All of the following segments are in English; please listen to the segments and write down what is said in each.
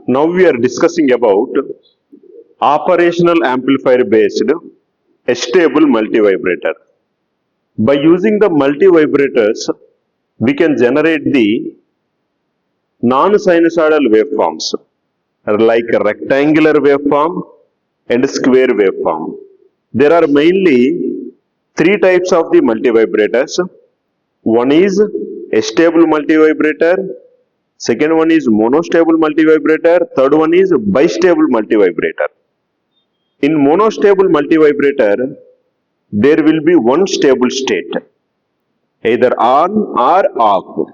Now we are discussing about operational amplifier based stable multivibrator. By using the multivibrators, we can generate the non-sinusoidal waveforms like a rectangular waveform and square waveform. There are mainly three types of the multivibrators. One is a stable multivibrator, second one is monostable multivibrator, third one is bistable multivibrator. In monostable multivibrator, there will be one stable state, either on or off.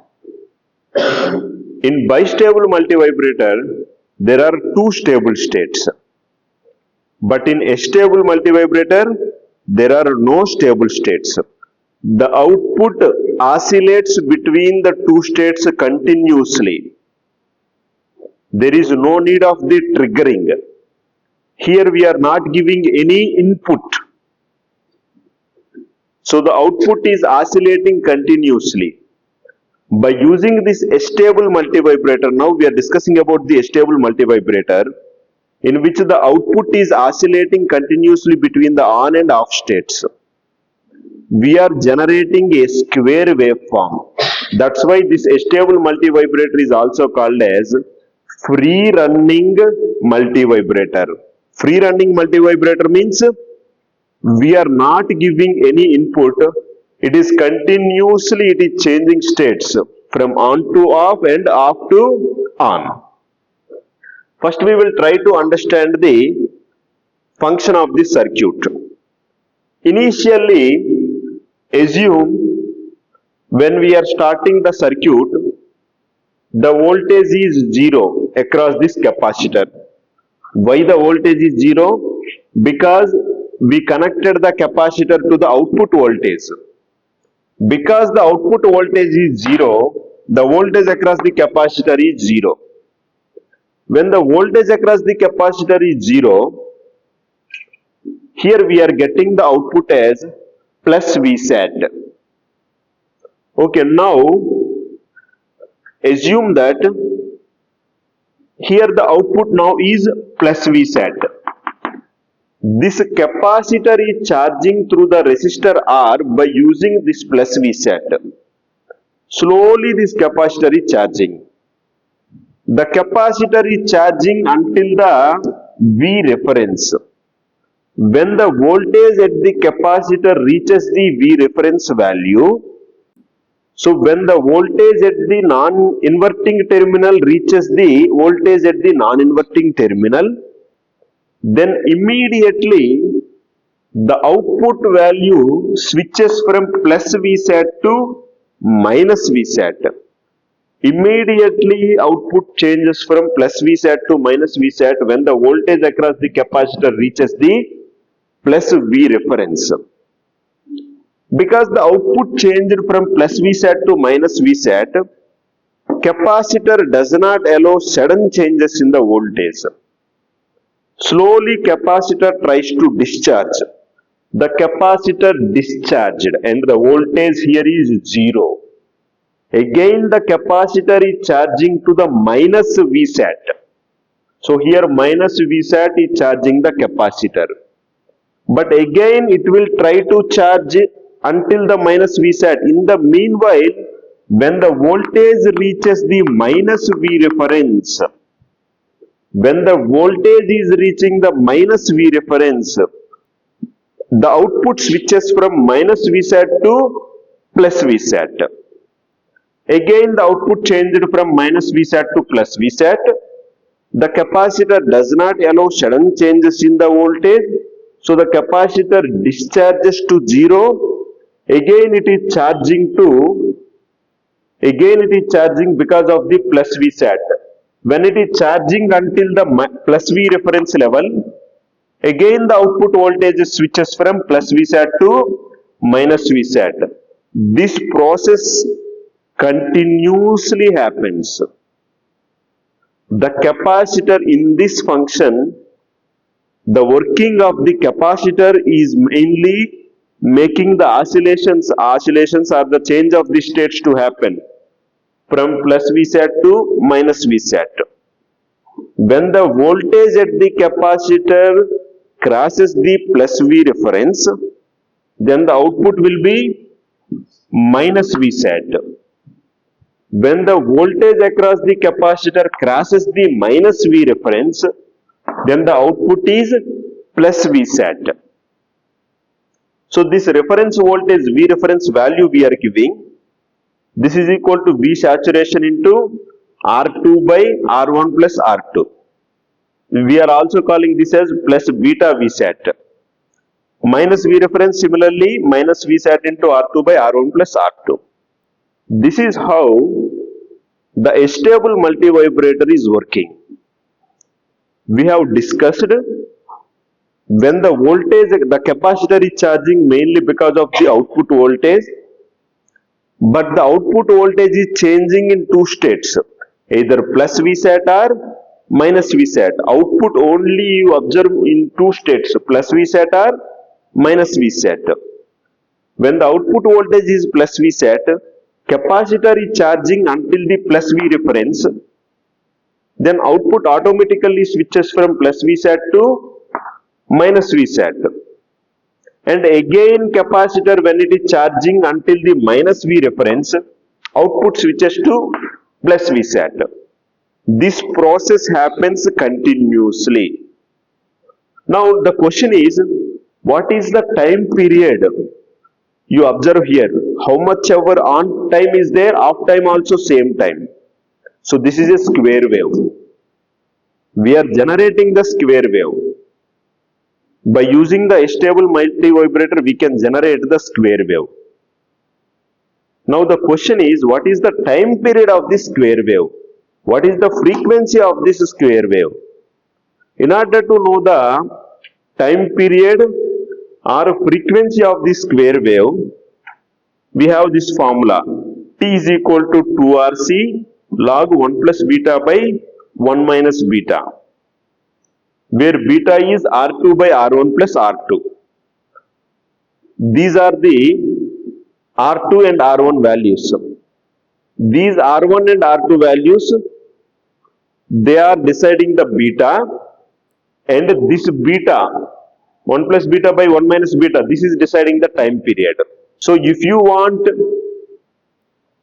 In bistable multivibrator, there are two stable states. But in a stable multivibrator, there are no stable states. The output oscillates between the two states continuously. There is no need of the triggering. Here we are not giving any input. So the output is oscillating continuously. By using this stable multivibrator, now we are discussing about the stable multivibrator, in which the output is oscillating continuously between the on and off states. We are generating a square waveform. That's why this stable multivibrator is also called as free running multivibrator. Free running multivibrator means we are not giving any input. It is continuously changing states from on to off and off to on. First we will try to understand the function of the circuit. Initially, assume when we are starting the circuit, the voltage is 0 across this capacitor. Why the voltage is 0? Because we connected the capacitor to the output voltage. Because the output voltage is 0, the voltage across the capacitor is 0. When the voltage across the capacitor is 0, here we are getting the output as plus Vsat. Okay, now assume that here the output now is plus Vsat. This capacitor is charging through the resistor R by using this plus Vsat. Slowly this capacitor is charging. The capacitor is charging until the V reference. When the voltage at the capacitor reaches the V reference value, so when the voltage at the non-inverting terminal reaches the voltage at the non-inverting terminal, then immediately the output value switches from plus Vsat to minus Vsat. Immediately output changes from plus Vsat to minus Vsat when the voltage across the capacitor reaches the plus V reference. Because the output changed from plus Vsat to minus Vsat, capacitor does not allow sudden changes in the voltage. Slowly capacitor tries to discharge. The capacitor discharged and the voltage here is 0. Again the capacitor is charging to the minus Vsat. So here minus Vsat is charging the capacitor. But again it will try to charge until the minus Vsat. In the meanwhile, when the voltage reaches the minus V reference, when the voltage is reaching the minus V reference, the output switches from minus Vsat to plus Vsat. Again the output changed from minus Vsat to plus Vsat. The capacitor does not allow sudden changes in the voltage. So the capacitor discharges to 0. Again it is charging because of the plus Vsat. When it is charging until the plus V reference level, again the output voltage switches from plus Vsat to minus Vsat. This process continuously happens. The capacitor in this function, the working of the capacitor is mainly making the oscillations are the change of the states to happen from plus Vsat to minus Vsat. When the voltage at the capacitor crosses the plus V reference, then the output will be minus V sat. When the voltage across the capacitor crosses the minus V reference, then the output is plus V sat. So this reference voltage V reference value we are giving, this is equal to V saturation into R2 by R1 plus R2. We are also calling this as plus beta V sat. Minus V reference similarly minus V sat into R2 by R1 plus R2. This is how the stable multivibrator is working. We have discussed when the voltage, the capacitor is charging mainly because of the output voltage, but the output voltage is changing in two states, either plus V sat or minus V sat. Output only you observe in two states, plus V sat or minus V sat. When the output voltage is plus V sat, capacitor is charging until the plus V reference, then output automatically switches from plus V sat to minus V sat. And again capacitor when it is charging until the minus V reference, output switches to plus V sat. This process happens continuously. Now the question is, what is the time period? You observe here, how much ever on time is there, off time also same time. So this is a square wave. We are generating the square wave. By using the stable multivibrator, we can generate the square wave. Now the question is, what is the time period of this square wave? What is the frequency of this square wave? In order to know the time period or frequency of this square wave, we have this formula. T is equal to 2RC log 1 plus beta by 1 minus beta, where beta is R2 by R1 plus R2. These are the R2 and R1 values. These R1 and R2 values, they are deciding the beta, and this beta, 1 plus beta by 1 minus beta, this is deciding the time period. So if you want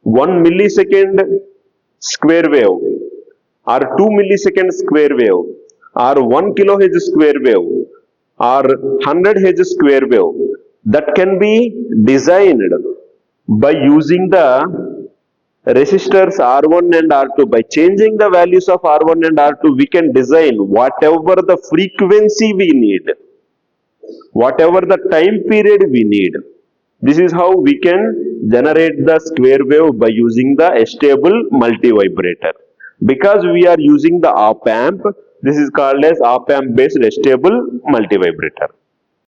1 millisecond square wave or 2 millisecond square wave or 1 kilohertz square wave or 100 hertz square wave, that can be designed by using the resistors R1 and R2. By changing the values of R1 and R2, we can design whatever the frequency we need, whatever the time period we need. This is how we can generate the square wave by using the stable multivibrator. Because we are using the op amp, this is called as op amp based stable multivibrator.